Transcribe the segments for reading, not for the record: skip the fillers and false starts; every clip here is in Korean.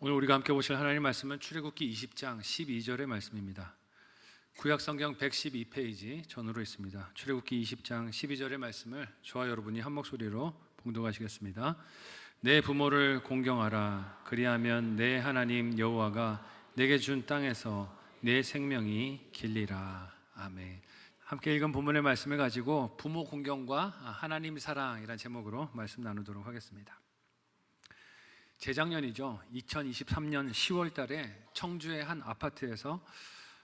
오늘 우리가 함께 보실 하나님의 말씀은 출애굽기 20장 12절의 말씀입니다. 구약성경 112페이지 전으로 있습니다. 출애굽기 20장 12절의 말씀을 저와 여러분이 한 목소리로 봉독하시겠습니다. 내 부모를 공경하라. 그리하면 내 하나님 여호와가 내게 준 땅에서 내 생명이 길리라. 아멘. 함께 읽은 본문의 말씀을 가지고 부모 공경과 하나님 사랑이라는 제목으로 말씀 나누도록 하겠습니다. 재작년이죠. 2023년 10월 달에 청주의 한 아파트에서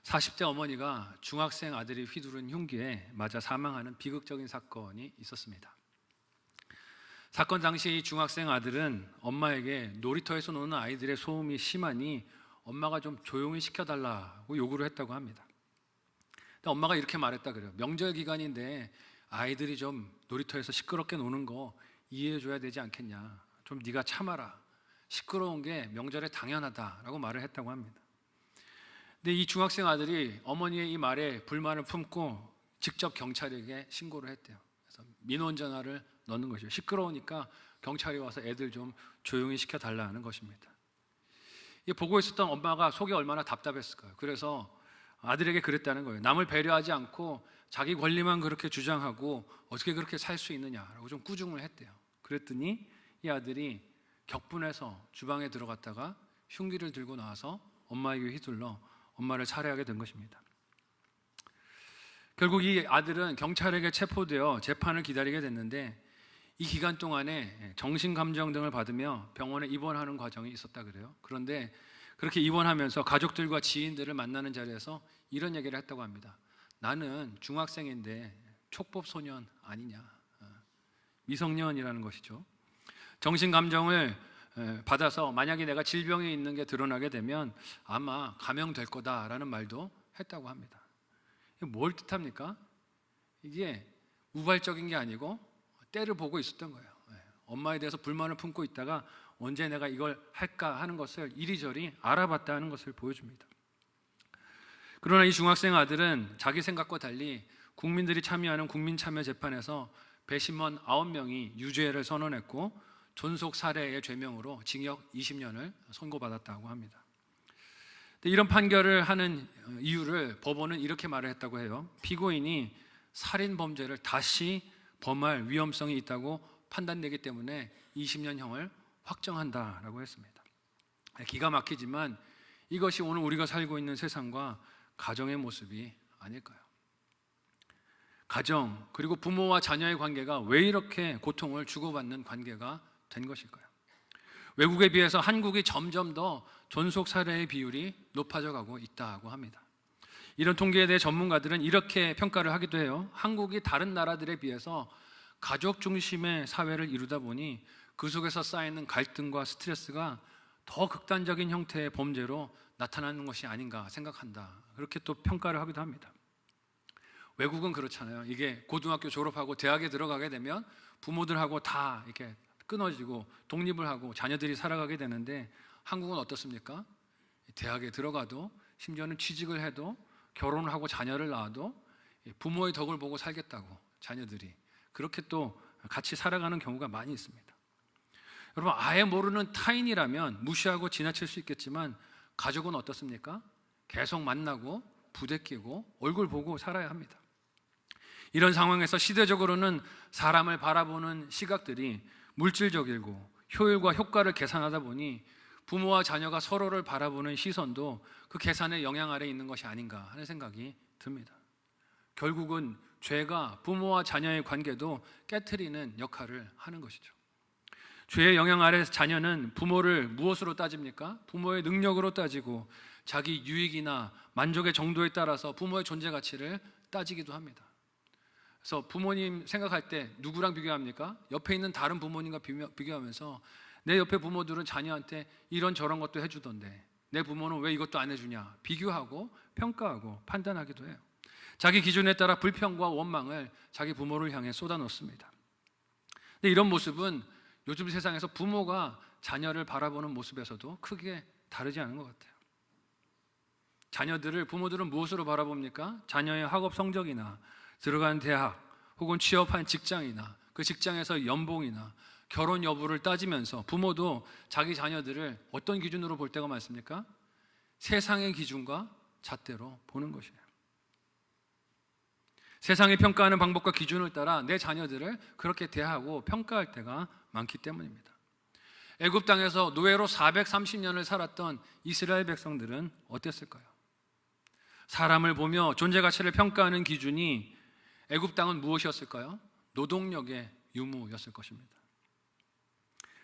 40대 어머니가 중학생 아들이 휘두른 흉기에 맞아 사망하는 비극적인 사건이 있었습니다. 사건 당시 중학생 아들은 엄마에게 놀이터에서 노는 아이들의 소음이 심하니 엄마가 좀 조용히 시켜달라고 요구를 했다고 합니다. 근데 엄마가 이렇게 말했다 그래요. 명절 기간인데 아이들이 좀 놀이터에서 시끄럽게 노는 거 이해해줘야 되지 않겠냐. 좀 네가 참아라. 시끄러운 게 명절에 당연하다라고 말을 했다고 합니다. 근데 이 중학생 아들이 어머니의 이 말에 불만을 품고 직접 경찰에게 신고를 했대요. 그래서 민원 전화를 넣는 것이죠. 시끄러우니까 경찰이 와서 애들 좀 조용히 시켜달라는 것입니다. 이 보고 있었던 엄마가 속이 얼마나 답답했을까요? 그래서 아들에게 그랬다는 거예요. 남을 배려하지 않고 자기 권리만 그렇게 주장하고 어떻게 그렇게 살 수 있느냐라고 좀 꾸중을 했대요. 그랬더니 이 아들이 격분해서 주방에 들어갔다가 흉기를 들고 나와서 엄마에게 휘둘러 엄마를 살해하게 된 것입니다. 결국 이 아들은 경찰에게 체포되어 재판을 기다리게 됐는데 이 기간 동안에 정신감정 등을 받으며 병원에 입원하는 과정이 있었다 그래요. 그런데 그렇게 입원하면서 가족들과 지인들을 만나는 자리에서 이런 얘기를 했다고 합니다. 나는 중학생인데 촉법소년 아니냐. 미성년이라는 것이죠. 정신감정을 받아서 만약에 내가 질병이 있는 게 드러나게 되면 아마 감형될 거다라는 말도 했다고 합니다. 이게 뭘 뜻합니까? 이게 우발적인 게 아니고 때를 보고 있었던 거예요. 엄마에 대해서 불만을 품고 있다가 언제 내가 이걸 할까 하는 것을 이리저리 알아봤다는 것을 보여줍니다. 그러나 이 중학생 아들은 자기 생각과 달리 국민들이 참여하는 국민참여재판에서 배심원 9명이 유죄를 선언했고 존속 살해의 죄명으로 징역 20년을 선고받았다고 합니다. 이런 판결을 하는 이유를 법원은 이렇게 말을 했다고 해요. 피고인이 살인 범죄를 다시 범할 위험성이 있다고 판단되기 때문에 20년형을 확정한다라고 했습니다. 기가 막히지만 이것이 오늘 우리가 살고 있는 세상과 가정의 모습이 아닐까요? 가정 그리고 부모와 자녀의 관계가 왜 이렇게 고통을 주고받는 관계가 된 것일까요? 외국에 비해서 한국이 점점 더 존속 살해의 비율이 높아져 가고 있다고 합니다. 이런 통계에 대해 전문가들은 이렇게 평가를 하기도 해요. 한국이 다른 나라들에 비해서 가족 중심의 사회를 이루다 보니 그 속에서 쌓이는 갈등과 스트레스가 더 극단적인 형태의 범죄로 나타나는 것이 아닌가 생각한다. 그렇게 또 평가를 하기도 합니다. 외국은 그렇잖아요. 이게 고등학교 졸업하고 대학에 들어가게 되면 부모들하고 다 이렇게 끊어지고 독립을 하고 자녀들이 살아가게 되는데 한국은 어떻습니까? 대학에 들어가도 심지어는 취직을 해도 결혼을 하고 자녀를 낳아도 부모의 덕을 보고 살겠다고 자녀들이 그렇게 또 같이 살아가는 경우가 많이 있습니다. 여러분 아예 모르는 타인이라면 무시하고 지나칠 수 있겠지만 가족은 어떻습니까? 계속 만나고 부대끼고 얼굴 보고 살아야 합니다. 이런 상황에서 시대적으로는 사람을 바라보는 시각들이 물질적이고 효율과 효과를 계산하다 보니 부모와 자녀가 서로를 바라보는 시선도 그 계산의 영향 아래 있는 것이 아닌가 하는 생각이 듭니다. 결국은 죄가 부모와 자녀의 관계도 깨트리는 역할을 하는 것이죠. 죄의 영향 아래 자녀는 부모를 무엇으로 따집니까? 부모의 능력으로 따지고 자기 유익이나 만족의 정도에 따라서 부모의 존재 가치를 따지기도 합니다. 그래서 부모님 생각할 때 누구랑 비교합니까? 옆에 있는 다른 부모님과 비교하면서 내 옆에 부모들은 자녀한테 이런 저런 것도 해주던데 내 부모는 왜 이것도 안 해주냐 비교하고 평가하고 판단하기도 해요. 자기 기준에 따라 불평과 원망을 자기 부모를 향해 쏟아놓습니다. 근데 이런 모습은 요즘 세상에서 부모가 자녀를 바라보는 모습에서도 크게 다르지 않은 것 같아요. 자녀들을 부모들은 무엇으로 바라봅니까? 자녀의 학업 성적이나 들어간 대학 혹은 취업한 직장이나 그 직장에서 연봉이나 결혼 여부를 따지면서 부모도 자기 자녀들을 어떤 기준으로 볼 때가 많습니까? 세상의 기준과 잣대로 보는 것이에요. 세상이 평가하는 방법과 기준을 따라 내 자녀들을 그렇게 대하고 평가할 때가 많기 때문입니다. 애굽 땅에서 노예로 430년을 살았던 이스라엘 백성들은 어땠을까요? 사람을 보며 존재 가치를 평가하는 기준이 애굽 땅은 무엇이었을까요? 노동력의 유무였을 것입니다.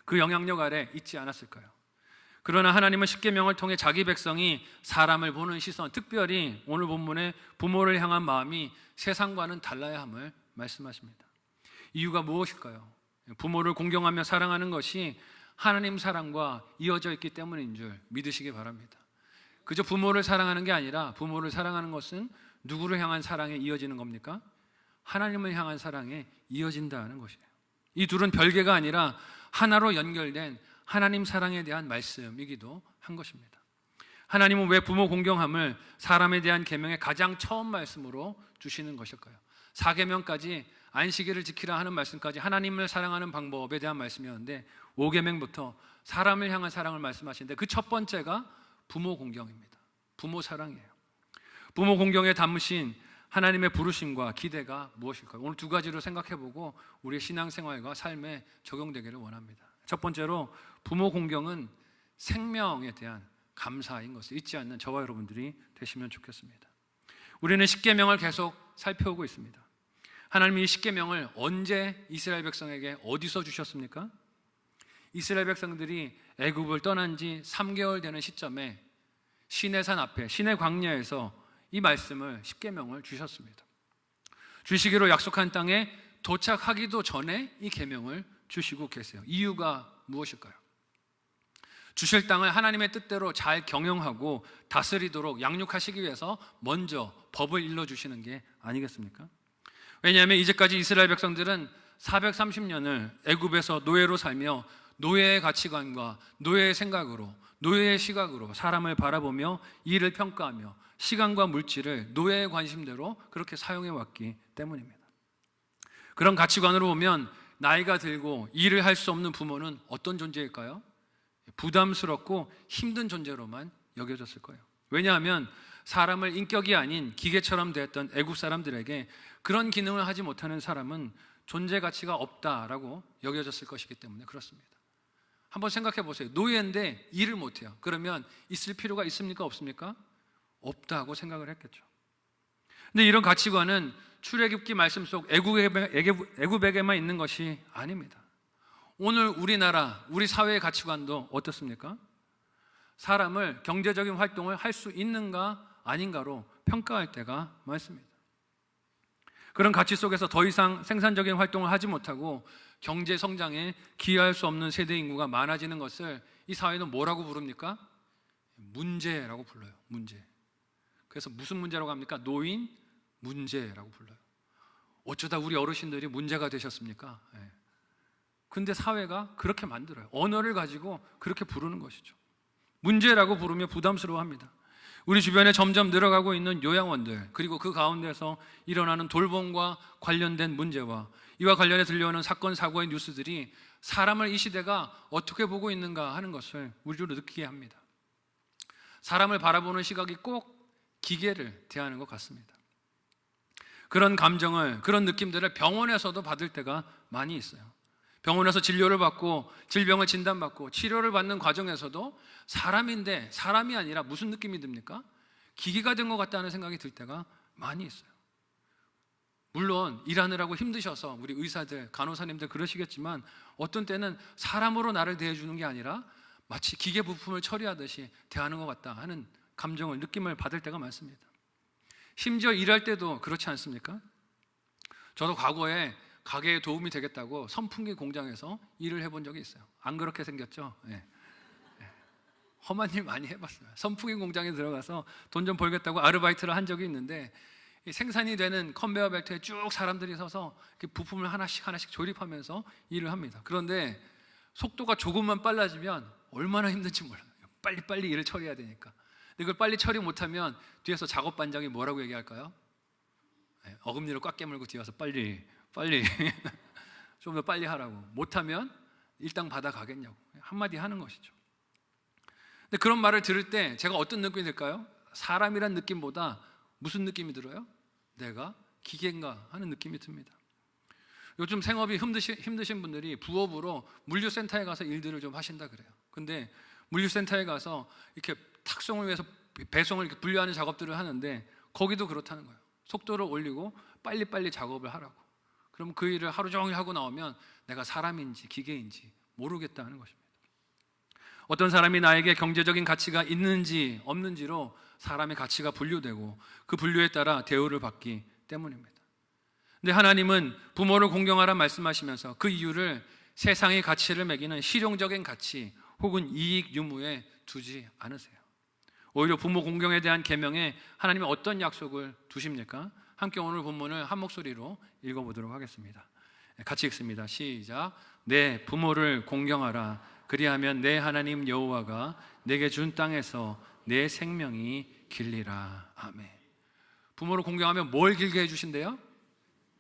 그 영향력 아래 있지 않았을까요? 그러나 하나님은 십계명을 통해 자기 백성이 사람을 보는 시선, 특별히 오늘 본문의 부모를 향한 마음이 세상과는 달라야 함을 말씀하십니다. 이유가 무엇일까요? 부모를 공경하며 사랑하는 것이 하나님 사랑과 이어져 있기 때문인 줄 믿으시기 바랍니다. 그저 부모를 사랑하는 게 아니라 부모를 사랑하는 것은 누구를 향한 사랑에 이어지는 겁니까? 하나님을 향한 사랑에 이어진다는 것이에요. 이 둘은 별개가 아니라 하나로 연결된 하나님 사랑에 대한 말씀이기도 한 것입니다. 하나님은 왜 부모 공경함을 사람에 대한 계명의 가장 처음 말씀으로 주시는 것일까요? 4계명까지 안식일을 지키라 하는 말씀까지 하나님을 사랑하는 방법에 대한 말씀이었는데 5계명부터 사람을 향한 사랑을 말씀하시는데 그 첫 번째가 부모 공경입니다. 부모 사랑이에요. 부모 공경에 담으신 하나님의 부르심과 기대가 무엇일까요? 오늘 두 가지로 생각해보고 우리의 신앙생활과 삶에 적용되기를 원합니다. 첫 번째로 부모 공경은 생명에 대한 감사인 것을 잊지 않는 저와 여러분들이 되시면 좋겠습니다. 우리는 십계명을 계속 살펴오고 있습니다. 하나님이 이 십계명을 언제 이스라엘 백성에게 어디서 주셨습니까? 이스라엘 백성들이 애굽을 떠난 지 3개월 되는 시점에 시내산 앞에 시내 광야에서 이 말씀을 십계명을 주셨습니다. 주시기로 약속한 땅에 도착하기도 전에 이 계명을 주시고 계세요. 이유가 무엇일까요? 주실 땅을 하나님의 뜻대로 잘 경영하고 다스리도록 양육하시기 위해서 먼저 법을 일러주시는 게 아니겠습니까? 왜냐하면 이제까지 이스라엘 백성들은 430년을 애굽에서 노예로 살며 노예의 가치관과 노예의 생각으로 노예의 시각으로 사람을 바라보며 일을 평가하며 시간과 물질을 노예의 관심대로 그렇게 사용해 왔기 때문입니다. 그런 가치관으로 보면 나이가 들고 일을 할 수 없는 부모는 어떤 존재일까요? 부담스럽고 힘든 존재로만 여겨졌을 거예요. 왜냐하면 사람을 인격이 아닌 기계처럼 대했던 애굽 사람들에게 그런 기능을 하지 못하는 사람은 존재 가치가 없다라고 여겨졌을 것이기 때문에 그렇습니다. 한번 생각해 보세요. 노예인데 일을 못해요. 그러면 있을 필요가 있습니까? 없습니까? 없다고 생각을 했겠죠. 근데 이런 가치관은 출애굽기 말씀 속 애굽에게만 있는 것이 아닙니다. 오늘 우리나라, 우리 사회의 가치관도 어떻습니까? 사람을 경제적인 활동을 할 수 있는가 아닌가로 평가할 때가 많습니다. 그런 가치 속에서 더 이상 생산적인 활동을 하지 못하고 경제 성장에 기여할 수 없는 세대 인구가 많아지는 것을 이 사회는 뭐라고 부릅니까? 문제라고 불러요. 문제. 그래서 무슨 문제라고 합니까? 노인 문제라고 불러요. 어쩌다 우리 어르신들이 문제가 되셨습니까? 근데 사회가 그렇게 만들어요. 언어를 가지고 그렇게 부르는 것이죠. 문제라고 부르며 부담스러워합니다. 우리 주변에 점점 늘어가고 있는 요양원들, 그리고 그 가운데서 일어나는 돌봄과 관련된 문제와 이와 관련해 들려오는 사건, 사고의 뉴스들이 사람을 이 시대가 어떻게 보고 있는가 하는 것을 우리로 느끼게 합니다. 사람을 바라보는 시각이 꼭 기계를 대하는 것 같습니다. 그런 감정을, 그런 느낌들을 병원에서도 받을 때가 많이 있어요. 병원에서 진료를 받고 질병을 진단받고 치료를 받는 과정에서도 사람인데 사람이 아니라 무슨 느낌이 듭니까? 기계가 된 것 같다는 생각이 들 때가 많이 있어요. 물론 일하느라고 힘드셔서 우리 의사들, 간호사님들 그러시겠지만 어떤 때는 사람으로 나를 대해주는 게 아니라 마치 기계 부품을 처리하듯이 대하는 것 같다 하는 감정을, 느낌을 받을 때가 많습니다. 심지어 일할 때도 그렇지 않습니까? 저도 과거에 가게에 도움이 되겠다고 선풍기 공장에서 일을 해본 적이 있어요. 안 그렇게 생겼죠? 험한 일 많이 해봤어요. 선풍기 공장에 들어가서 돈 좀 벌겠다고 아르바이트를 한 적이 있는데 생산이 되는 컨베이어 벨트에 쭉 사람들이 서서 부품을 하나씩 조립하면서 일을 합니다. 그런데 속도가 조금만 빨라지면 얼마나 힘든지 몰라요. 빨리빨리 일을 처리해야 되니까. 근데 그걸 빨리 처리 못하면 뒤에서 작업 반장이 뭐라고 얘기할까요? 어금니를 꽉 깨물고 뒤에서 빨리 좀 더 빨리 하라고. 못하면 일당 받아가겠냐고 한마디 하는 것이죠. 근데 그런 말을 들을 때 제가 어떤 느낌이 들까요? 사람이란 느낌보다 무슨 느낌이 들어요? 내가 기계인가 하는 느낌이 듭니다. 요즘 생업이 힘드신 분들이 부업으로 물류센터에 가서 일들을 좀 하신다 그래요. 근데 물류센터에 가서 이렇게 탁송을 위해서 배송을 이렇게 분류하는 작업들을 하는데 거기도 그렇다는 거예요. 속도를 올리고 빨리빨리 작업을 하라고. 그럼 그 일을 하루 종일 하고 나오면 내가 사람인지 기계인지 모르겠다는 것입니다. 어떤 사람이 나에게 경제적인 가치가 있는지 없는지로 사람의 가치가 분류되고 그 분류에 따라 대우를 받기 때문입니다. 근데 하나님은 부모를 공경하라 말씀하시면서 그 이유를 세상의 가치를 매기는 실용적인 가치 혹은 이익 유무에 두지 않으세요. 오히려 부모 공경에 대한 계명에 하나님은 어떤 약속을 두십니까? 함께 오늘 본문을 한 목소리로 읽어보도록 하겠습니다. 같이 읽습니다. 시작. 내 부모를 공경하라. 그리하면 내 하나님 여호와가 내게 준 땅에서 내 생명이 길리라. 아멘. 부모를 공경하면 뭘 길게 해주신대요?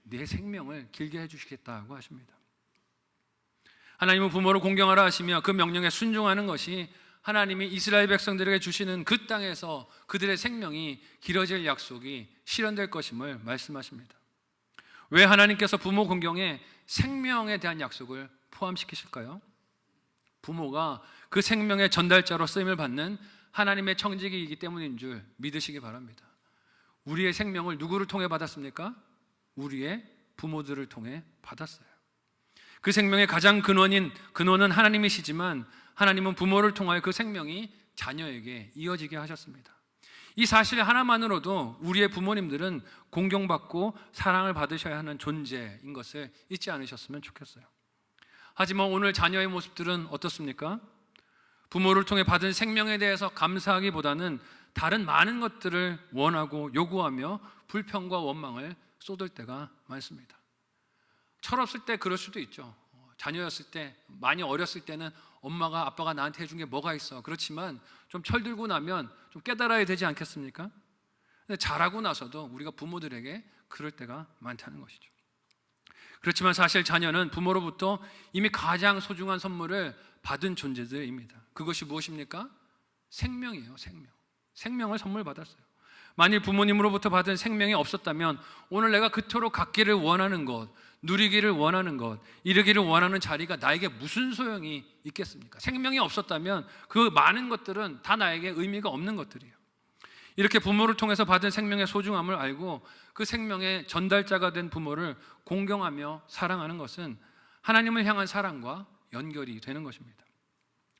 내 생명을 길게 해주시겠다고 하십니다. 하나님은 부모를 공경하라 하시며 그 명령에 순종하는 것이 하나님이 이스라엘 백성들에게 주시는 그 땅에서 그들의 생명이 길어질 약속이 실현될 것임을 말씀하십니다. 왜 하나님께서 부모 공경에 생명에 대한 약속을 포함시키실까요? 부모가 그 생명의 전달자로 쓰임을 받는 하나님의 청지기이기 때문인 줄 믿으시기 바랍니다. 우리의 생명을 누구를 통해 받았습니까? 우리의 부모들을 통해 받았어요. 그 생명의 가장 근원은 하나님이시지만 하나님은 부모를 통하여 그 생명이 자녀에게 이어지게 하셨습니다. 이 사실 하나만으로도 우리의 부모님들은 공경받고 사랑을 받으셔야 하는 존재인 것을 잊지 않으셨으면 좋겠어요. 하지만 오늘 자녀의 모습들은 어떻습니까? 부모를 통해 받은 생명에 대해서 감사하기보다는 다른 많은 것들을 원하고 요구하며 불평과 원망을 쏟을 때가 많습니다. 철없을 때 그럴 수도 있죠. 자녀였을 때, 많이 어렸을 때는 엄마가 아빠가 나한테 해준 게 뭐가 있어. 그렇지만 좀 철들고 나면 좀 깨달아야 되지 않겠습니까? 근데 자라고 나서도 우리가 부모들에게 그럴 때가 많다는 것이죠. 그렇지만 사실 자녀는 부모로부터 이미 가장 소중한 선물을 받은 존재들입니다. 그것이 무엇입니까? 생명이에요. 생명을 선물 받았어요. 만일 부모님으로부터 받은 생명이 없었다면 오늘 내가 그토록 갖기를 원하는 것, 누리기를 원하는 것, 이루기를 원하는 자리가 나에게 무슨 소용이 있겠습니까? 생명이 없었다면 그 많은 것들은 다 나에게 의미가 없는 것들이에요. 이렇게 부모를 통해서 받은 생명의 소중함을 알고 그 생명의 전달자가 된 부모를 공경하며 사랑하는 것은 하나님을 향한 사랑과 연결이 되는 것입니다.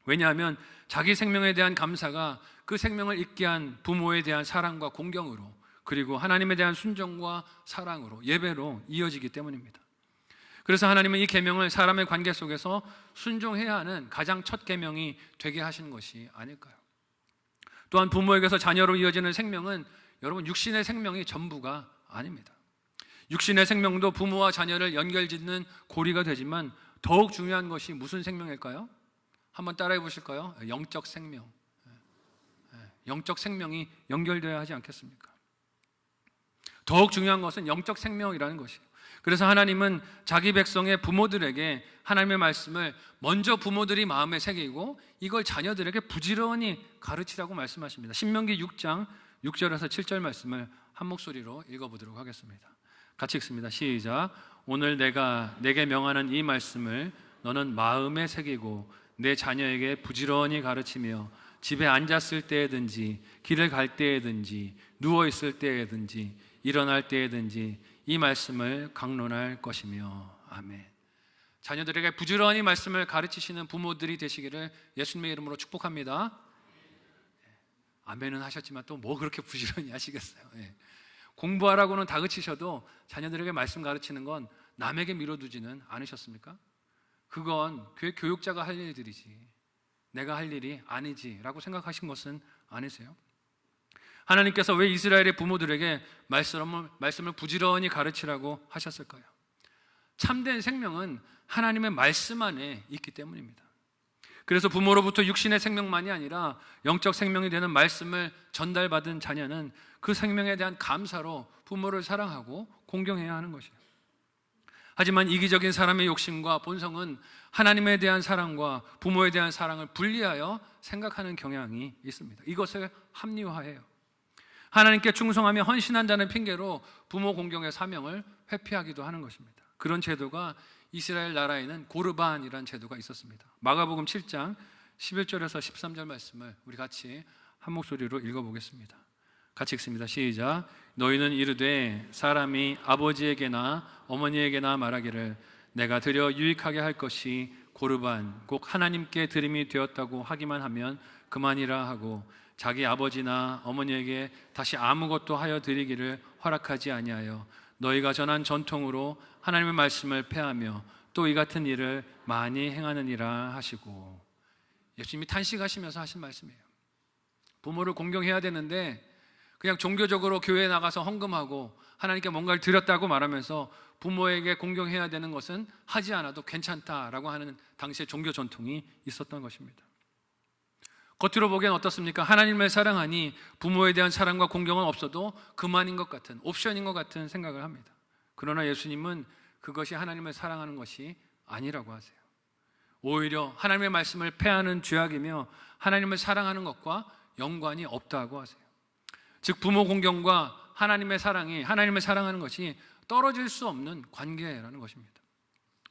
왜냐하면 자기 생명에 대한 감사가 그 생명을 잊게 한 부모에 대한 사랑과 공경으로, 그리고 하나님에 대한 순종과 사랑으로, 예배로 이어지기 때문입니다. 그래서 하나님은 이 계명을 사람의 관계 속에서 순종해야 하는 가장 첫 계명이 되게 하신 것이 아닐까요? 또한 부모에게서 자녀로 이어지는 생명은 여러분 육신의 생명이 전부가 아닙니다. 육신의 생명도 부모와 자녀를 연결짓는 고리가 되지만 더욱 중요한 것이 무슨 생명일까요? 한번 따라해 보실까요? 영적 생명. 영적 생명이 연결되어야 하지 않겠습니까? 더욱 중요한 것은 영적 생명이라는 것이에요. 그래서 하나님은 자기 백성의 부모들에게 하나님의 말씀을 먼저 부모들이 마음에 새기고 이걸 자녀들에게 부지런히 가르치라고 말씀하십니다. 신명기 6장 6절에서 7절 말씀을 한 목소리로 읽어보도록 하겠습니다. 같이 읽습니다. 시작. 오늘 내가 내게 명하는 이 말씀을 너는 마음에 새기고 내 자녀에게 부지런히 가르치며 집에 앉았을 때에든지 길을 갈 때에든지 누워있을 때에든지 일어날 때에든지 이 말씀을 강론할 것이며. 아멘. 자녀들에게 부지런히 말씀을 가르치시는 부모들이 되시기를 예수님의 이름으로 축복합니다. 아멘은 하셨지만 또 뭐 그렇게 부지런히 하시겠어요. 공부하라고는 다그치셔도 자녀들에게 말씀 가르치는 건 남에게 미뤄두지는 않으셨습니까? 그건 교회 교육자가 할 일들이지 내가 할 일이 아니지 라고 생각하신 것은 아니세요? 하나님께서 왜 이스라엘의 부모들에게 말씀을 부지런히 가르치라고 하셨을까요? 참된 생명은 하나님의 말씀 안에 있기 때문입니다. 그래서 부모로부터 육신의 생명만이 아니라 영적 생명이 되는 말씀을 전달받은 자녀는 그 생명에 대한 감사로 부모를 사랑하고 공경해야 하는 것이에요. 하지만 이기적인 사람의 욕심과 본성은 하나님에 대한 사랑과 부모에 대한 사랑을 분리하여 생각하는 경향이 있습니다. 이것을 합리화해요. 하나님께 충성하며 헌신한다는 핑계로 부모 공경의 사명을 회피하기도 하는 것입니다. 그런 제도가 이스라엘 나라에는 고르반이라는 제도가 있었습니다. 마가복음 7장 11절에서 13절 말씀을 우리 같이 한 목소리로 읽어보겠습니다. 같이 읽습니다. 시작. 너희는 이르되 사람이 아버지에게나 어머니에게나 말하기를 내가 드려 유익하게 할 것이 고르반 곧 하나님께 드림이 되었다고 하기만 하면 그만이라 하고 자기 아버지나 어머니에게 다시 아무것도 하여 드리기를 허락하지 아니하여 너희가 전한 전통으로 하나님의 말씀을 폐하며 또 이 같은 일을 많이 행하느니라 하시고, 예수님이 탄식하시면서 하신 말씀이에요. 부모를 공경해야 되는데 그냥 종교적으로 교회에 나가서 헌금하고 하나님께 뭔가를 드렸다고 말하면서 부모에게 공경해야 되는 것은 하지 않아도 괜찮다라고 하는 당시의 종교 전통이 있었던 것입니다. 겉으로 보기엔 어떻습니까? 하나님을 사랑하니 부모에 대한 사랑과 공경은 없어도 그만인 것 같은, 옵션인 것 같은 생각을 합니다. 그러나 예수님은 그것이 하나님을 사랑하는 것이 아니라고 하세요. 오히려 하나님의 말씀을 폐하는 죄악이며 하나님을 사랑하는 것과 연관이 없다고 하세요. 즉 부모 공경과 하나님의 사랑이, 하나님을 사랑하는 것이 떨어질 수 없는 관계라는 것입니다.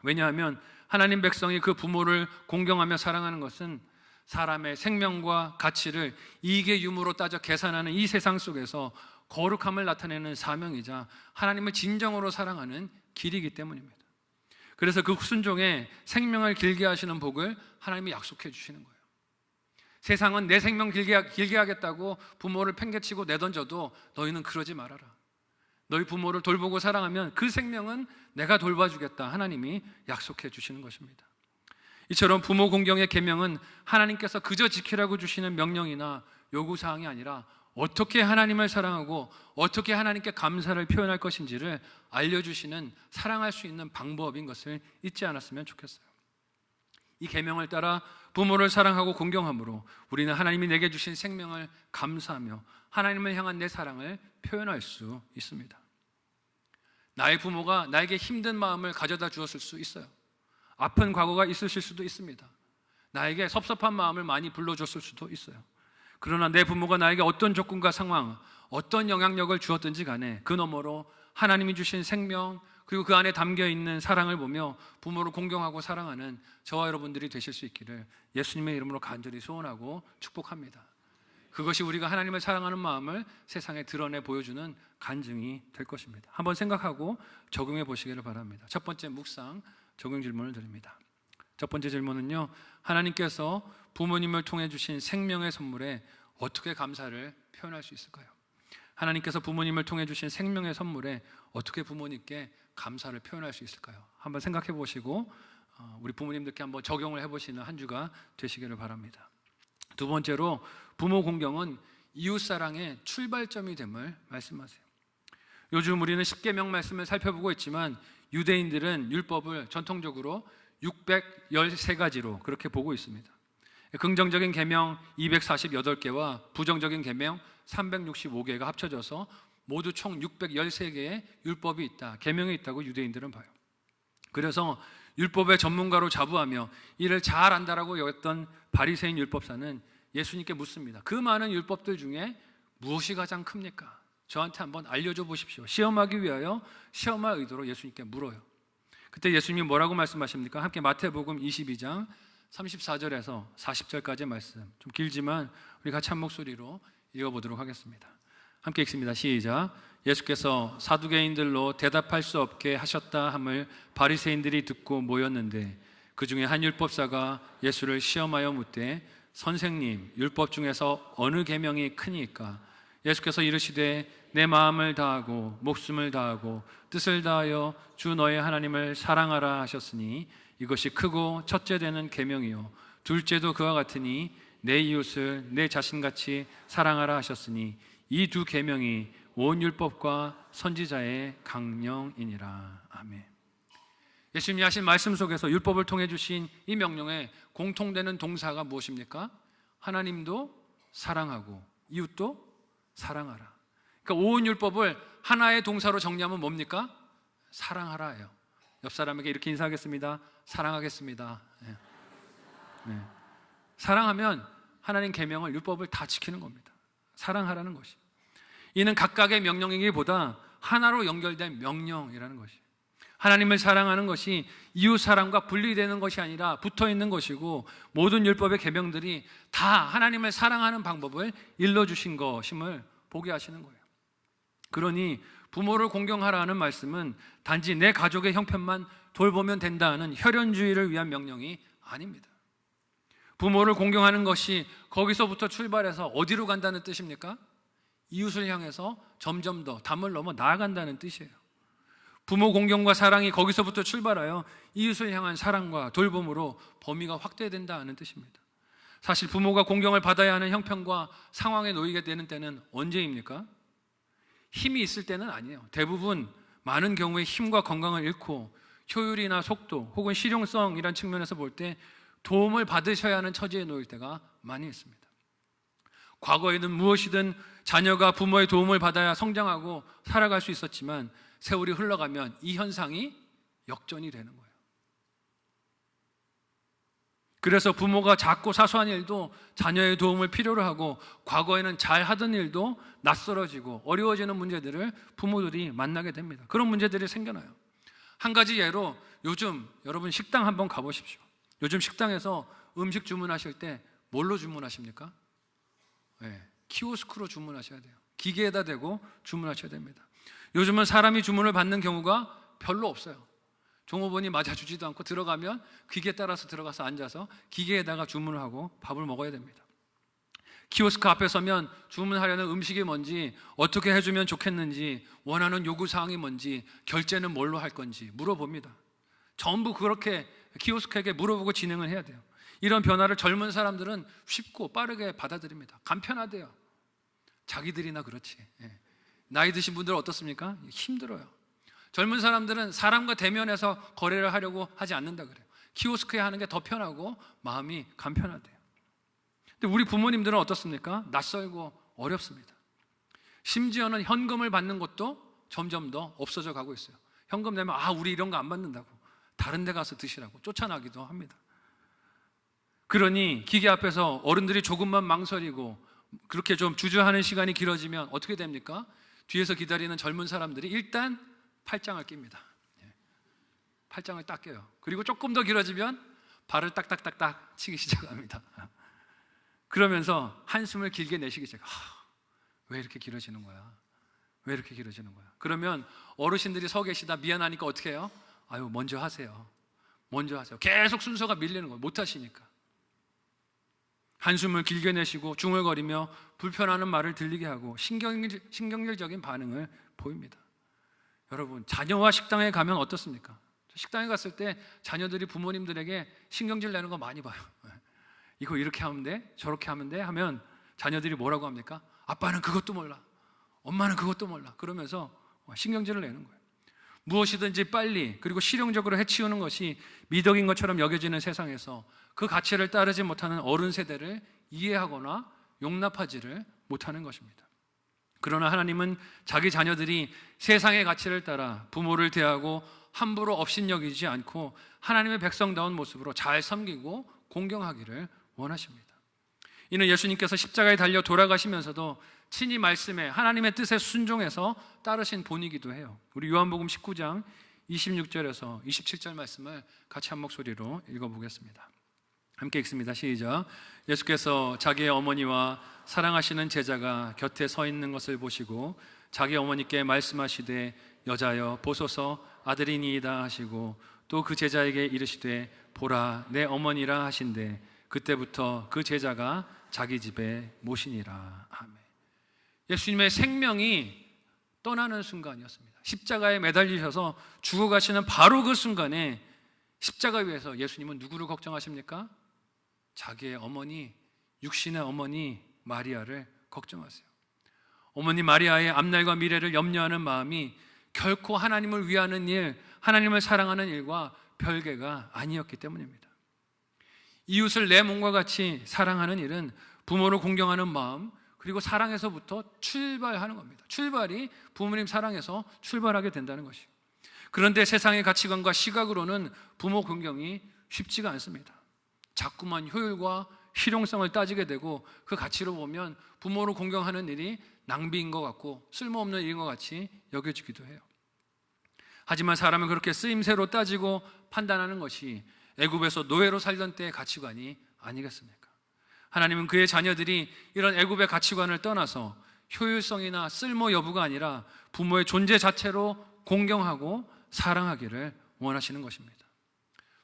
왜냐하면 하나님 백성이 그 부모를 공경하며 사랑하는 것은 사람의 생명과 가치를 이익의 유무로 따져 계산하는 이 세상 속에서 거룩함을 나타내는 사명이자 하나님을 진정으로 사랑하는 길이기 때문입니다. 그래서 그 순종에 생명을 길게 하시는 복을 하나님이 약속해 주시는 거예요. 세상은 내 생명 길게 하겠다고 부모를 팽개치고 내던져도 너희는 그러지 말아라. 너희 부모를 돌보고 사랑하면 그 생명은 내가 돌봐주겠다. 하나님이 약속해 주시는 것입니다. 이처럼 부모 공경의 계명은 하나님께서 그저 지키라고 주시는 명령이나 요구사항이 아니라 어떻게 하나님을 사랑하고 어떻게 하나님께 감사를 표현할 것인지를 알려주시는, 사랑할 수 있는 방법인 것을 잊지 않았으면 좋겠어요. 이 계명을 따라 부모를 사랑하고 공경함으로 우리는 하나님이 내게 주신 생명을 감사하며 하나님을 향한 내 사랑을 표현할 수 있습니다. 나의 부모가 나에게 힘든 마음을 가져다 주었을 수 있어요. 아픈 과거가 있으실 수도 있습니다. 나에게 섭섭한 마음을 많이 불러줬을 수도 있어요. 그러나 내 부모가 나에게 어떤 조건과 상황, 어떤 영향력을 주었든지 간에 그 너머로 하나님이 주신 생명, 그리고 그 안에 담겨있는 사랑을 보며 부모를 공경하고 사랑하는 저와 여러분들이 되실 수 있기를 예수님의 이름으로 간절히 소원하고 축복합니다. 그것이 우리가 하나님을 사랑하는 마음을 세상에 드러내 보여주는 간증이 될 것입니다. 한번 생각하고 적용해 보시기를 바랍니다. 첫 번째 묵상, 적용 질문을 드립니다. 첫 번째 질문은요, 하나님께서 부모님을 통해 주신 생명의 선물에 어떻게 감사를 표현할 수 있을까요? 하나님께서 부모님을 통해 주신 생명의 선물에 어떻게 부모님께 감사를 표현할 수 있을까요? 한번 생각해 보시고 우리 부모님들께 한번 적용을 해보시는 한 주가 되시기를 바랍니다. 두 번째로, 부모 공경은 이웃사랑의 출발점이 됨을 말씀하세요. 요즘 우리는 십계명 말씀을 살펴보고 있지만 유대인들은 율법을 전통적으로 613가지로 그렇게 보고 있습니다. 긍정적인 계명 248개와 부정적인 계명 365개가 합쳐져서 모두 총 613개의 율법이 있다, 계명이 있다고 유대인들은 봐요. 그래서 율법의 전문가로 자부하며 이를 잘 안다라고 여겼던 바리새인 율법사는 예수님께 묻습니다. 그 많은 율법들 중에 무엇이 가장 큽니까? 저한테 한번 알려줘 보십시오. 시험하기 위하여 시험할 의도로 예수님께 물어요. 그때 예수님이 뭐라고 말씀하십니까? 함께 마태복음 22장 34절에서 40절까지의 말씀, 좀 길지만 우리 같이 한 목소리로 읽어보도록 하겠습니다. 함께 읽습니다. 시작. 예수께서 사두개인들로 대답할 수 없게 하셨다 함을 바리새인들이 듣고 모였는데 그 중에 한 율법사가 예수를 시험하여 묻되 선생님, 율법 중에서 어느 계명이 크니까? 예수께서 이르시되 내 마음을 다하고 목숨을 다하고 뜻을 다하여 주 너의 하나님을 사랑하라 하셨으니 이것이 크고 첫째 되는 계명이요 둘째도 그와 같으니 내 이웃을 내 자신같이 사랑하라 하셨으니 이 두 계명이 온 율법과 선지자의 강령이니라. 아멘. 예수님이 하신 말씀 속에서 율법을 통해 주신 이 명령에 공통되는 동사가 무엇입니까? 하나님도 사랑하고 이웃도 사랑하라. 그러니까 온 율법을 하나의 동사로 정리하면 뭡니까? 사랑하라예요. 옆 사람에게 이렇게 인사하겠습니다. 사랑하겠습니다. 네. 네. 사랑하면 하나님 계명을, 율법을 다 지키는 겁니다. 사랑하라는 것이. 이는 각각의 명령이기보다 하나로 연결된 명령이라는 것이. 하나님을 사랑하는 것이 이웃 사랑과 분리되는 것이 아니라 붙어 있는 것이고, 모든 율법의 계명들이 다 하나님을 사랑하는 방법을 일러주신 것임을 보게 하시는 거예요. 그러니 부모를 공경하라는 말씀은 단지 내 가족의 형편만 돌보면 된다는 혈연주의를 위한 명령이 아닙니다. 부모를 공경하는 것이 거기서부터 출발해서 어디로 간다는 뜻입니까? 이웃을 향해서 점점 더 담을 넘어 나아간다는 뜻이에요. 부모 공경과 사랑이 거기서부터 출발하여 이웃을 향한 사랑과 돌봄으로 범위가 확대된다는 뜻입니다. 사실 부모가 공경을 받아야 하는 형편과 상황에 놓이게 되는 때는 언제입니까? 힘이 있을 때는 아니에요. 대부분 많은 경우에 힘과 건강을 잃고 효율이나 속도 혹은 실용성이란 측면에서 볼 때 도움을 받으셔야 하는 처지에 놓일 때가 많이 있습니다. 과거에는 무엇이든 자녀가 부모의 도움을 받아야 성장하고 살아갈 수 있었지만 세월이 흘러가면 이 현상이 역전이 되는 거예요. 그래서 부모가 작고 사소한 일도 자녀의 도움을 필요로 하고, 과거에는 잘 하던 일도 낯설어지고 어려워지는 문제들을 부모들이 만나게 됩니다. 그런 문제들이 생겨나요. 한 가지 예로, 요즘 여러분 식당 한번 가보십시오. 요즘 식당에서 음식 주문하실 때 뭘로 주문하십니까? 네, 키오스크로 주문하셔야 돼요. 기계에다 대고 주문하셔야 됩니다. 요즘은 사람이 주문을 받는 경우가 별로 없어요. 종업원이 맞아주지도 않고 들어가면 기계에 따라서 들어가서 앉아서 기계에다가 주문을 하고 밥을 먹어야 됩니다. 키오스크 앞에 서면 주문하려는 음식이 뭔지, 어떻게 해주면 좋겠는지, 원하는 요구사항이 뭔지, 결제는 뭘로 할 건지 물어봅니다. 전부 그렇게 키오스크에게 물어보고 진행을 해야 돼요. 이런 변화를 젊은 사람들은 쉽고 빠르게 받아들입니다. 간편하대요. 자기들이나 그렇지. 나이 드신 분들은 어떻습니까? 힘들어요. 젊은 사람들은 사람과 대면해서 거래를 하려고 하지 않는다 그래요. 키오스크에 하는 게 더 편하고 마음이 간편하대요. 근데 우리 부모님들은 어떻습니까? 낯설고 어렵습니다. 심지어는 현금을 받는 것도 점점 더 없어져 가고 있어요. 현금 내면 우리 이런 거 안 받는다고, 다른 데 가서 드시라고 쫓아나기도 합니다. 그러니 기계 앞에서 어른들이 조금만 망설이고 그렇게 좀 주저하는 시간이 길어지면 어떻게 됩니까? 뒤에서 기다리는 젊은 사람들이 일단 팔짱을 낍니다. 팔짱을 딱 껴요. 그리고 조금 더 길어지면 발을 딱딱딱딱 치기 시작합니다. 그러면서 한숨을 길게 내쉬기 시작해요. 왜 이렇게 길어지는 거야? 왜 이렇게 길어지는 거야? 그러면 어르신들이 서 계시다 미안하니까 어떻게 해요? 먼저 하세요. 먼저 하세요. 계속 순서가 밀리는 거예요. 못 하시니까. 한숨을 길게 내쉬고 중얼거리며 불편하는 말을 들리게 하고 신경질적인 반응을 보입니다. 여러분, 자녀와 식당에 가면 어떻습니까? 식당에 갔을 때 자녀들이 부모님들에게 신경질 내는 거 많이 봐요. 이거 이렇게 하면 돼? 저렇게 하면 돼? 하면 자녀들이 뭐라고 합니까? 아빠는 그것도 몰라, 엄마는 그것도 몰라, 그러면서 신경질을 내는 거예요. 무엇이든지 빨리 그리고 실용적으로 해치우는 것이 미덕인 것처럼 여겨지는 세상에서 그 가치를 따르지 못하는 어른 세대를 이해하거나 용납하지를 못하는 것입니다. 그러나 하나님은 자기 자녀들이 세상의 가치를 따라 부모를 대하고 함부로 업신여기지 않고 하나님의 백성다운 모습으로 잘 섬기고 공경하기를 원하십니다. 이는 예수님께서 십자가에 달려 돌아가시면서도 친히 말씀에 하나님의 뜻에 순종해서 따르신 본이기도 해요. 우리 요한복음 19장 26절에서 27절 말씀을 같이 한 목소리로 읽어보겠습니다. 함께 읽습니다. 시작. 예수께서 자기의 어머니와 사랑하시는 제자가 곁에 서 있는 것을 보시고 자기 어머니께 말씀하시되 여자여 보소서 아들이니이다 하시고 또 그 제자에게 이르시되 보라 내 어머니라 하신대 그때부터 그 제자가 자기 집에 모시니라. 아멘. 예수님의 생명이 떠나는 순간이었습니다. 십자가에 매달리셔서 죽어가시는 바로 그 순간에 십자가 위에서 예수님은 누구를 걱정하십니까? 자기의 어머니, 육신의 어머니 마리아를 걱정하세요. 어머니 마리아의 앞날과 미래를 염려하는 마음이 결코 하나님을 위하는 일, 하나님을 사랑하는 일과 별개가 아니었기 때문입니다. 이웃을 내 몸과 같이 사랑하는 일은 부모를 공경하는 마음 그리고 사랑에서부터 출발하는 겁니다. 출발이 부모님 사랑에서 출발하게 된다는 것이에요. 그런데 세상의 가치관과 시각으로는 부모 공경이 쉽지가 않습니다. 자꾸만 효율과 실용성을 따지게 되고 그 가치로 보면 부모를 공경하는 일이 낭비인 것 같고 쓸모없는 일인 것 같이 여겨지기도 해요. 하지만 사람은 그렇게 쓰임새로 따지고 판단하는 것이 애굽에서 노예로 살던 때의 가치관이 아니겠습니까? 하나님은 그의 자녀들이 이런 애굽의 가치관을 떠나서 효율성이나 쓸모 여부가 아니라 부모의 존재 자체로 공경하고 사랑하기를 원하시는 것입니다.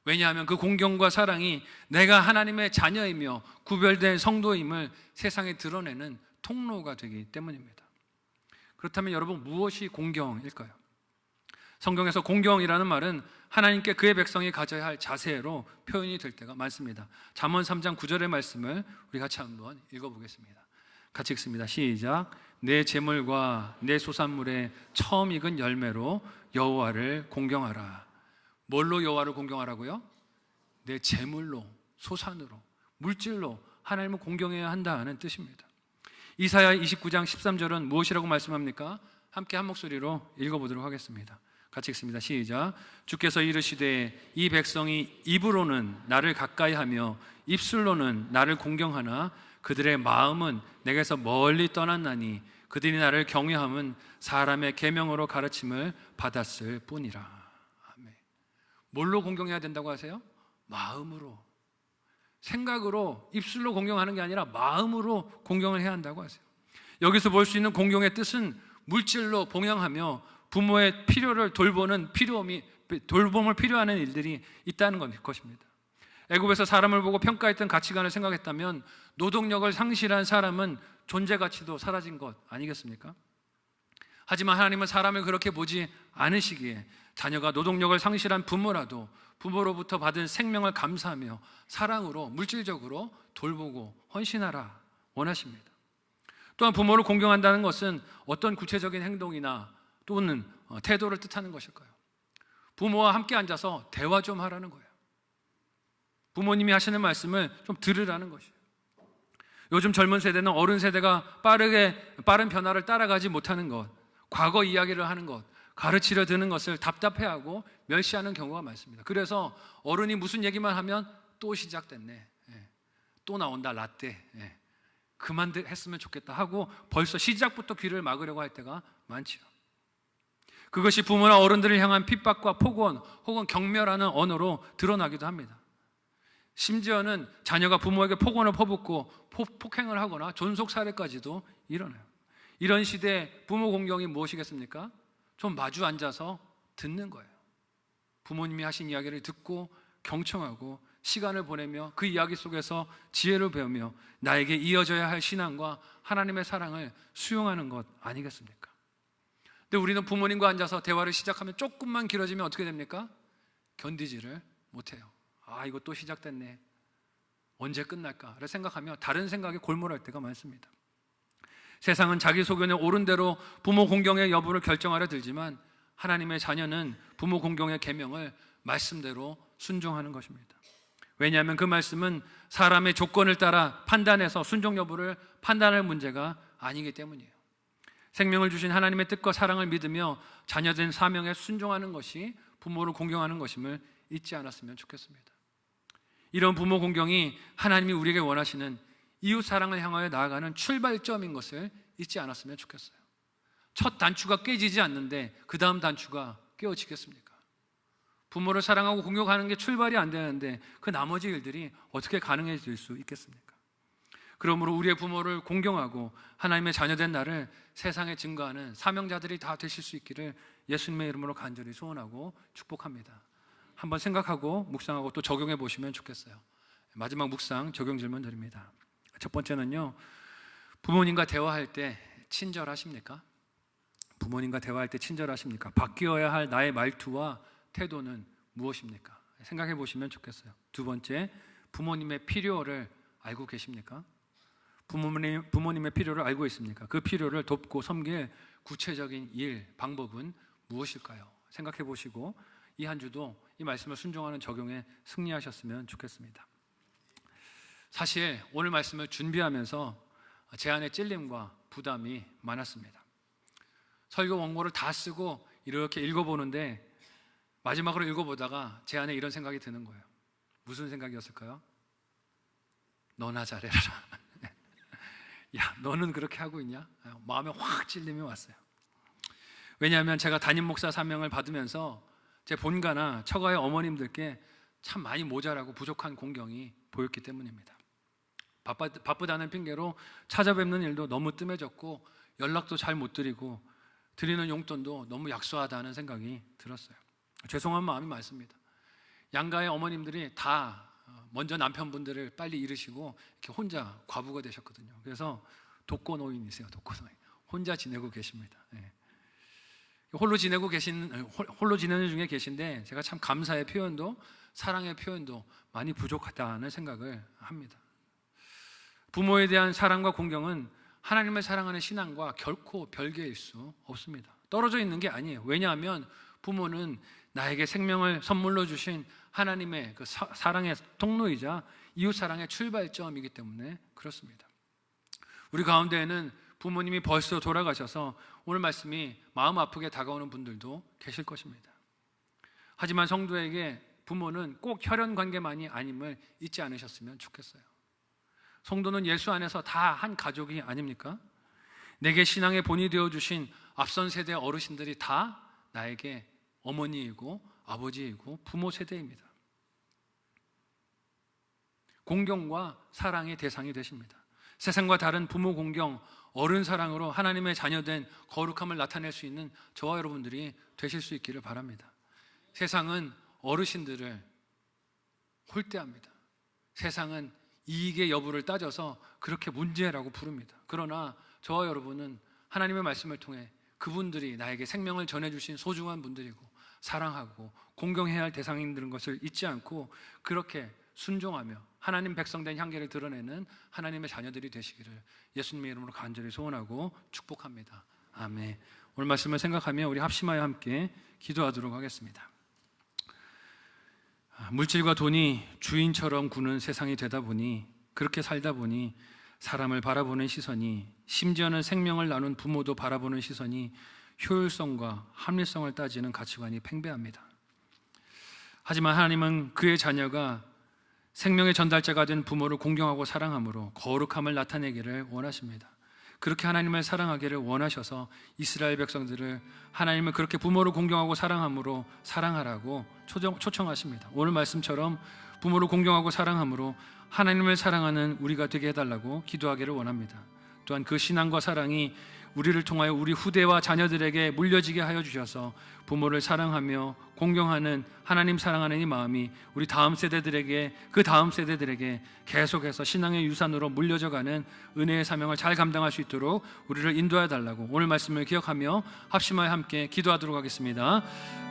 왜냐하면 그 공경과 사랑이 내가 하나님의 자녀이며 구별된 성도임을 세상에 드러내는 통로가 되기 때문입니다. 그렇다면 여러분, 무엇이 공경일까요? 성경에서 공경이라는 말은 하나님께 그의 백성이 가져야 할 자세로 표현이 될 때가 많습니다. 잠언 3장 9절의 말씀을 우리 같이 한번 읽어보겠습니다. 같이 읽습니다. 시작. 내 재물과 내 소산물의 처음 익은 열매로 여호와를 공경하라. 뭘로 여호와를 공경하라고요? 내 재물로, 소산으로, 물질로 하나님을 공경해야 한다는 뜻입니다. 이사야 29장 13절은 무엇이라고 말씀합니까? 함께 한 목소리로 읽어보도록 하겠습니다. 같이 읽습니다. 시작. 주께서 이르시되 이 백성이 입으로는 나를 가까이 하며 입술로는 나를 공경하나 그들의 마음은 내게서 멀리 떠났나니 그들이 나를 경외함은 사람의 계명으로 가르침을 받았을 뿐이라. 아멘. 뭘로 공경해야 된다고 하세요? 마음으로, 생각으로, 입술로 공경하는 게 아니라 마음으로 공경을 해야 한다고 하세요. 여기서 볼 수 있는 공경의 뜻은 물질로 봉양하며 부모의 필요를 돌봄을 필요하는 일들이 있다는 것입니다. 애굽에서 사람을 보고 평가했던 가치관을 생각했다면 노동력을 상실한 사람은 존재 가치도 사라진 것 아니겠습니까? 하지만 하나님은 사람을 그렇게 보지 않으시기에 자녀가 노동력을 상실한 부모라도 부모로부터 받은 생명을 감사하며 사랑으로 물질적으로 돌보고 헌신하라 원하십니다. 또한 부모를 공경한다는 것은 어떤 구체적인 행동이나 또는 태도를 뜻하는 것일까요? 부모와 함께 앉아서 대화 좀 하라는 거예요. 부모님이 하시는 말씀을 좀 들으라는 것이에요. 요즘 젊은 세대는 어른 세대가 빠른 변화를 따라가지 못하는 것, 과거 이야기를 하는 것, 가르치려 드는 것을 답답해하고 멸시하는 경우가 많습니다. 그래서 어른이 무슨 얘기만 하면 또 시작됐네, 또 나온다 라떼, 그만 했으면 좋겠다 하고 벌써 시작부터 귀를 막으려고 할 때가 많지요. 그것이 부모나 어른들을 향한 핍박과 폭언 혹은 경멸하는 언어로 드러나기도 합니다. 심지어는 자녀가 부모에게 폭언을 퍼붓고 폭행을 하거나 존속살해까지도 일어나요. 이런 시대에 부모 공경이 무엇이겠습니까? 좀 마주 앉아서 듣는 거예요. 부모님이 하신 이야기를 듣고 경청하고 시간을 보내며 그 이야기 속에서 지혜를 배우며 나에게 이어져야 할 신앙과 하나님의 사랑을 수용하는 것 아니겠습니까? 근데 우리는 부모님과 앉아서 대화를 시작하면 조금만 길어지면 어떻게 됩니까? 견디지를 못해요. 아, 이거 또 시작됐네, 언제 끝날까를 생각하며 다른 생각에 골몰할 때가 많습니다. 세상은 자기 소견에 옳은 대로 부모 공경의 여부를 결정하려 들지만 하나님의 자녀는 부모 공경의 계명을 말씀대로 순종하는 것입니다. 왜냐하면 그 말씀은 사람의 조건을 따라 판단해서 순종 여부를 판단할 문제가 아니기 때문이에요. 생명을 주신 하나님의 뜻과 사랑을 믿으며 자녀된 사명에 순종하는 것이 부모를 공경하는 것임을 잊지 않았으면 좋겠습니다. 이런 부모 공경이 하나님이 우리에게 원하시는 이웃 사랑을 향하여 나아가는 출발점인 것을 잊지 않았으면 좋겠어요. 첫 단추가 깨지지 않는데 그 다음 단추가 깨어지겠습니까? 부모를 사랑하고 공경하는 게 출발이 안 되는데 그 나머지 일들이 어떻게 가능해질 수 있겠습니까? 그러므로 우리의 부모를 공경하고 하나님의 자녀된 나를 세상에 증거하는 사명자들이 다 되실 수 있기를 예수님의 이름으로 간절히 소원하고 축복합니다. 한번 생각하고 묵상하고 또 적용해 보시면 좋겠어요. 마지막 묵상 적용 질문 드립니다. 첫 번째는요, 부모님과 대화할 때 친절하십니까? 부모님과 대화할 때 친절하십니까? 바뀌어야 할 나의 말투와 태도는 무엇입니까? 생각해 보시면 좋겠어요. 두 번째, 부모님의 필요를 알고 계십니까? 부모님의 필요를 알고 있습니까? 그 필요를 돕고 섬길 구체적인 일, 방법은 무엇일까요? 생각해 보시고 이 한 주도 이 말씀을 순종하는 적용에 승리하셨으면 좋겠습니다. 사실 오늘 말씀을 준비하면서 제 안에 찔림과 부담이 많았습니다. 설교 원고를 다 쓰고 이렇게 읽어보는데 마지막으로 읽어보다가 제 안에 이런 생각이 드는 거예요. 무슨 생각이었을까요? 너나 잘해라. 야, 너는 그렇게 하고 있냐? 마음에 확 찔림이 왔어요. 왜냐하면 제가 담임 목사 사명을 받으면서 제 본가나 처가의 어머님들께 참 많이 모자라고 부족한 공경이 보였기 때문입니다. 바쁘다는 핑계로 찾아뵙는 일도 너무 뜸해졌고 연락도 잘 못 드리고 드리는 용돈도 너무 약소하다는 생각이 들었어요. 죄송한 마음이 많습니다. 양가의 어머님들이 다 먼저 남편분들을 빨리 잃으시고 이렇게 혼자 과부가 되셨거든요. 그래서 독거노인이세요. 독거노인. 혼자 지내고 계십니다. 네. 홀로 지내는 중에 계신데 제가 참 감사의 표현도 사랑의 표현도 많이 부족하다는 생각을 합니다. 부모에 대한 사랑과 공경은 하나님을 사랑하는 신앙과 결코 별개일 수 없습니다. 떨어져 있는 게 아니에요. 왜냐하면 부모는 나에게 생명을 선물로 주신 하나님의 그 사랑의 통로이자 이웃 사랑의 출발점이기 때문에 그렇습니다. 우리 가운데에는 부모님이 벌써 돌아가셔서 오늘 말씀이 마음 아프게 다가오는 분들도 계실 것입니다. 하지만 성도에게 부모는 꼭 혈연 관계만이 아님을 잊지 않으셨으면 좋겠어요. 성도는 예수 안에서 다 한 가족이 아닙니까? 내게 신앙의 본이 되어주신 앞선 세대 어르신들이 다 나에게 어머니이고 아버지이고 부모 세대입니다. 공경과 사랑의 대상이 되십니다. 세상과 다른 부모 공경, 어른 사랑으로 하나님의 자녀된 거룩함을 나타낼 수 있는 저와 여러분들이 되실 수 있기를 바랍니다. 세상은 어르신들을 홀대합니다. 세상은 이익의 여부를 따져서 그렇게 문제라고 부릅니다. 그러나 저와 여러분은 하나님의 말씀을 통해 그분들이 나에게 생명을 전해주신 소중한 분들이고 사랑하고 공경해야 할 대상인 것을 잊지 않고 그렇게 순종하며 하나님 백성된 향기를 드러내는 하나님의 자녀들이 되시기를 예수님의 이름으로 간절히 소원하고 축복합니다. 아멘. 오늘 말씀을 생각하며 우리 합심하여 함께 기도하도록 하겠습니다. 물질과 돈이 주인처럼 구는 세상이 되다 보니 그렇게 살다 보니 사람을 바라보는 시선이 심지어는 생명을 나눈 부모도 바라보는 시선이 효율성과 합리성을 따지는 가치관이 팽배합니다. 하지만 하나님은 그의 자녀가 생명의 전달자가 된 부모를 공경하고 사랑함으로 거룩함을 나타내기를 원하십니다. 그렇게 하나님을 사랑하기를 원하셔서 이스라엘 백성들을 하나님을 그렇게 부모를 공경하고 사랑함으로 사랑하라고 초청하십니다. 오늘 말씀처럼 부모를 공경하고 사랑함으로 하나님을 사랑하는 우리가 되게 해달라고 기도하기를 원합니다. 또한 그 신앙과 사랑이 우리를 통하여 우리 후대와 자녀들에게 물려지게 하여 주셔서 부모를 사랑하며 공경하는 하나님 사랑하는 이 마음이 우리 다음 세대들에게 그 다음 세대들에게 계속해서 신앙의 유산으로 물려져가는 은혜의 사명을 잘 감당할 수 있도록 우리를 인도해 달라고 오늘 말씀을 기억하며 합심하여 함께 기도하도록 하겠습니다.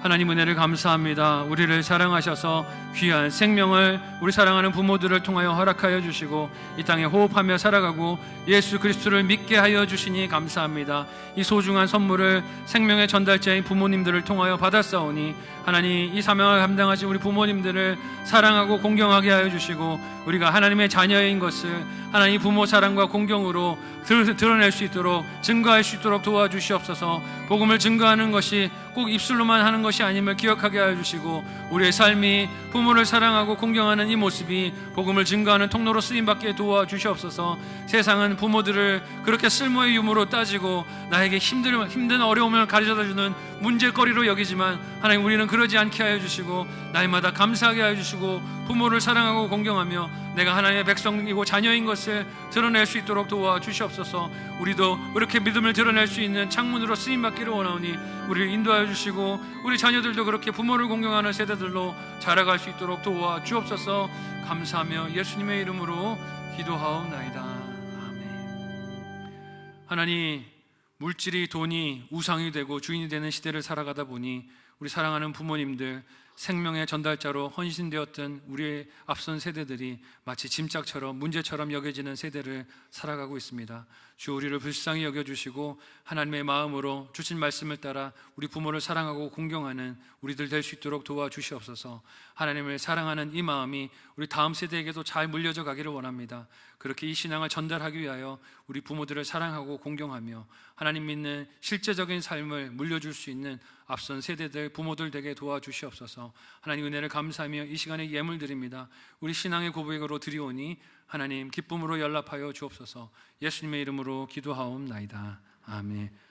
하나님 은혜를 감사합니다. 우리를 사랑하셔서 귀한 생명을 우리 사랑하는 부모들을 통하여 허락하여 주시고 이 땅에 호흡하며 살아가고 예수 그리스도를 믿게 하여 주시니 감사합니다. 이 소중한 선물을 생명의 전달자인 부모님들을 통하여 받았사오니 하나님 이 사명을 감당하신 우리 부모님들을 사랑하고 공경하게 하여 주시고 우리가 하나님의 자녀인 것을 하나님 부모 사랑과 공경으로 드러낼 수 있도록 증거할 수 있도록 도와주시옵소서. 복음을 증거하는 것이 꼭 입술로만 하는 것이 아님을 기억하게 하여 주시고 우리의 삶이 부모를 사랑하고 공경하는 이 모습이 복음을 증거하는 통로로 쓰임받게 도와주시옵소서. 세상은 부모들을 그렇게 쓸모의 유무로 따지고 나에게 힘든 어려움을 가져다주는 문제거리로 여기지만 하나님 우리는 그러지 않게 하여 주시고 날마다 감사하게 하여 주시고 부모를 사랑하고 공경하며 내가 하나님의 백성이고 자녀인 것을 드러낼 수 있도록 도와주시옵소서. 우리도 그렇게 믿음을 드러낼 수 있는 창문으로 쓰임받기를 원하오니 우리를 인도하여 주시고 우리 자녀들도 그렇게 부모를 공경하는 세대들로 자라갈 수 있도록 도와주옵소서. 감사하며 예수님의 이름으로 기도하옵나이다. 아멘. 하나님, 물질이 돈이 우상이 되고 주인이 되는 시대를 살아가다 보니 우리 사랑하는 부모님들 생명의 전달자로 헌신되었던 우리의 앞선 세대들이 마치 짐짝처럼 문제처럼 여겨지는 세대를 살아가고 있습니다. 주 우리를 불쌍히 여겨주시고 하나님의 마음으로 주신 말씀을 따라 우리 부모를 사랑하고 공경하는 우리들 될 수 있도록 도와주시옵소서. 하나님을 사랑하는 이 마음이 우리 다음 세대에게도 잘 물려져 가기를 원합니다. 그렇게 이 신앙을 전달하기 위하여 우리 부모들을 사랑하고 공경하며 하나님 믿는 실제적인 삶을 물려줄 수 있는 앞선 세대들, 부모들 되게 도와주시옵소서. 하나님 은혜를 감사하며 이 시간에 예물 드립니다. 우리 신앙의 고백으로 드리오니 하나님 기쁨으로 연락하여 주옵소서. 예수님의 이름으로 기도하옵나이다. 아멘.